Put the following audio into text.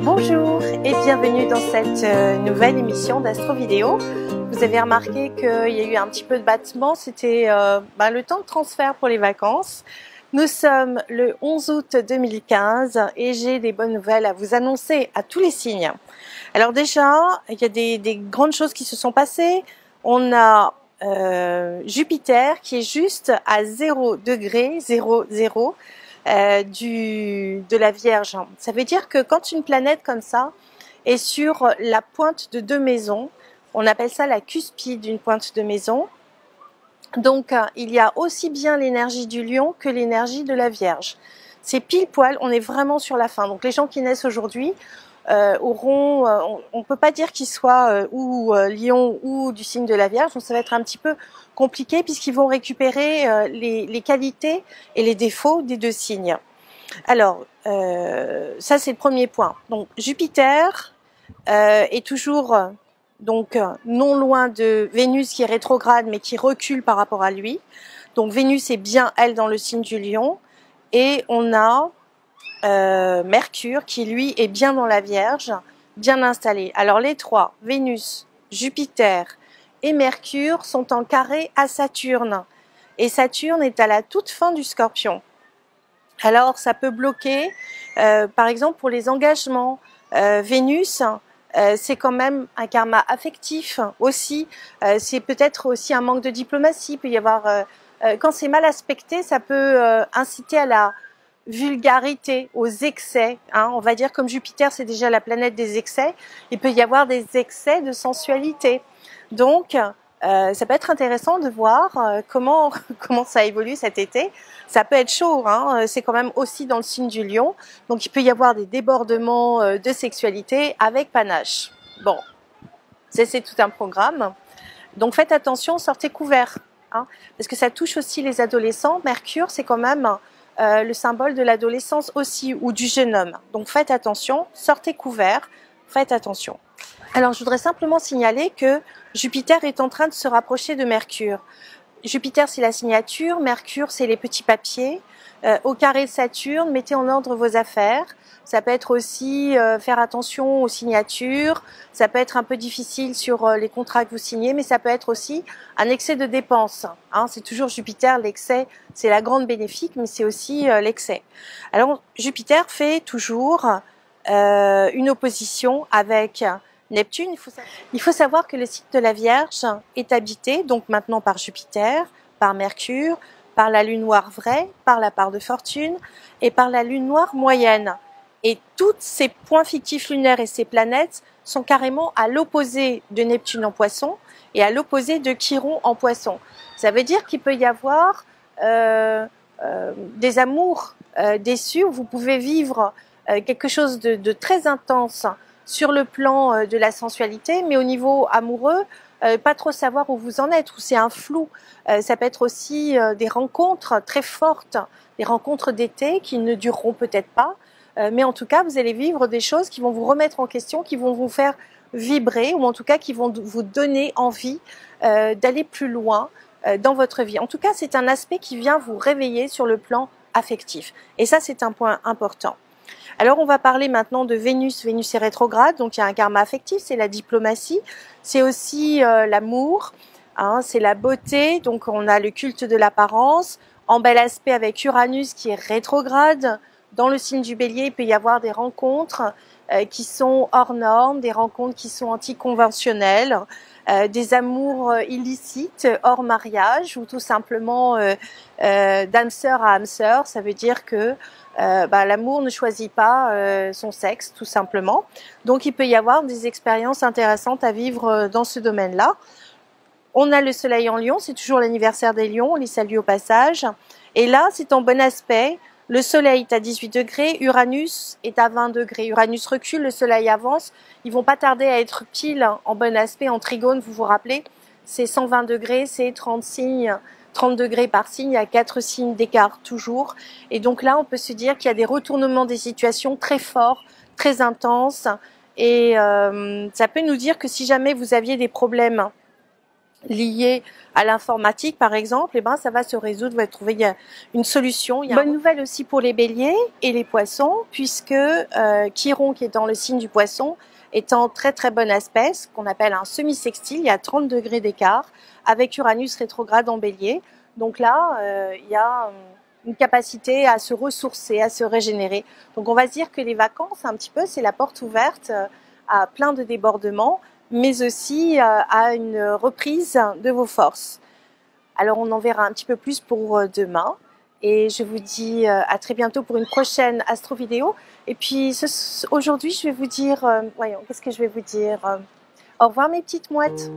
Bonjour et bienvenue dans cette nouvelle émission d'Astro Vidéo. Vous avez remarqué qu'il y a eu un petit peu de battement, c'était le temps de transfert pour les vacances. Nous sommes le 11 août 2015 et j'ai des bonnes nouvelles à vous annoncer à tous les signes. Alors déjà, il y a des grandes choses qui se sont passées. On a Jupiter qui est juste à 0 degré, 0, 0 de la Vierge. Ça veut dire que quand une planète comme ça est sur la pointe de deux maisons, on appelle ça la cuspide d'une pointe de maison. Donc, il y a aussi bien l'énergie du Lion que l'énergie de la Vierge. C'est pile poil, on est vraiment sur la fin. Donc, les gens qui naissent aujourd'hui auront, on peut pas dire qu'ils soient Lion ou du signe de la Vierge. Donc, ça va être un petit peu compliqué puisqu'ils vont récupérer les qualités et les défauts des deux signes. Alors, ça c'est le premier point. Donc, Jupiter est toujours non loin de Vénus qui est rétrograde mais qui recule par rapport à lui. Donc Vénus est bien elle dans le signe du Lion et on a Mercure qui lui est bien dans la Vierge, bien installé. Alors les trois, Vénus, Jupiter et Mercure sont en carré à Saturne et Saturne est à la toute fin du Scorpion. Alors ça peut bloquer par exemple pour les engagements. Vénus c'est quand même un karma affectif aussi, c'est peut-être aussi un manque de diplomatie, il peut y avoir, quand c'est mal aspecté, ça peut inciter à la vulgarité, aux excès, hein. On va dire comme Jupiter c'est déjà la planète des excès, il peut y avoir des excès de sensualité. Donc ça peut être intéressant de voir comment ça évolue cet été. Ça peut être chaud, hein, c'est quand même aussi dans le signe du Lion. Donc il peut y avoir des débordements de sexualité avec panache. Bon, c'est tout un programme. Donc faites attention, sortez couverts, hein, parce que ça touche aussi les adolescents. Mercure, c'est quand même le symbole de l'adolescence aussi, ou du jeune homme. Donc faites attention, sortez couverts, faites attention. Alors je voudrais simplement signaler que Jupiter est en train de se rapprocher de Mercure. Jupiter c'est la signature, Mercure c'est les petits papiers. Au carré de Saturne, mettez en ordre vos affaires. Ça peut être aussi faire attention aux signatures. Ça peut être un peu difficile sur les contrats que vous signez, mais ça peut être aussi un excès de dépenses. Hein, c'est toujours Jupiter, l'excès, c'est la grande bénéfique, mais c'est aussi l'excès. Alors Jupiter fait toujours une opposition avec Neptune. Il faut savoir que le signe de la Vierge est habité, donc maintenant par Jupiter, par Mercure, par la lune noire vraie, par la part de fortune et par la lune noire moyenne. Et tous ces points fictifs lunaires et ces planètes sont carrément à l'opposé de Neptune en Poisson et à l'opposé de Chiron en Poisson. Ça veut dire qu'il peut y avoir des amours déçus où vous pouvez vivre quelque chose de très intense sur le plan de la sensualité, mais au niveau amoureux, pas trop savoir où vous en êtes, où c'est un flou. Ça peut être aussi des rencontres très fortes, des rencontres d'été qui ne dureront peut-être pas, mais en tout cas, vous allez vivre des choses qui vont vous remettre en question, qui vont vous faire vibrer, ou en tout cas qui vont vous donner envie d'aller plus loin dans votre vie. En tout cas, c'est un aspect qui vient vous réveiller sur le plan affectif. Et ça, c'est un point important. Alors on va parler maintenant de Vénus. Vénus est rétrograde, donc il y a un karma affectif, c'est la diplomatie, c'est aussi l'amour, hein, c'est la beauté, donc on a le culte de l'apparence, en bel aspect avec Uranus qui est rétrograde. Dans le signe du Bélier, il peut y avoir des rencontres qui sont hors normes, des rencontres qui sont anticonventionnelles, des amours illicites hors mariage ou tout simplement d'âme sœur à âme sœur. Ça veut dire que l'amour ne choisit pas son sexe tout simplement. Donc il peut y avoir des expériences intéressantes à vivre dans ce domaine-là. On a le soleil en Lion, c'est toujours l'anniversaire des Lions, on les salue au passage. Et là, c'est en bon aspect. Le soleil est à 18 degrés, Uranus est à 20 degrés. Uranus recule, le soleil avance. Ils vont pas tarder à être pile en bon aspect, en trigone, vous vous rappelez. C'est 120 degrés, c'est 30 signes, 30 degrés par signe, il y a 4 signes d'écart toujours. Et donc là, on peut se dire qu'il y a des retournements des situations très forts, très intenses. Et ça peut nous dire que si jamais vous aviez des problèmes liés à l'informatique par exemple, et ben ça va se résoudre, vous allez trouver une solution. Il y a bonne nouvelle aussi pour les béliers et les poissons, puisque Chiron, qui est dans le signe du poisson, est en très très bon aspect, ce qu'on appelle un semi-sextile, il y a 30 degrés d'écart, avec Uranus rétrograde en bélier. Donc là, il y a une capacité à se ressourcer, à se régénérer. Donc on va se dire que les vacances, un petit peu, c'est la porte ouverte à plein de débordements, mais aussi à une reprise de vos forces. Alors on en verra un petit peu plus pour demain. Et je vous dis à très bientôt pour une prochaine astro vidéo. Et puis aujourd'hui, je vais vous dire, voyons, qu'est-ce que je vais vous dire? Au revoir mes petites mouettes.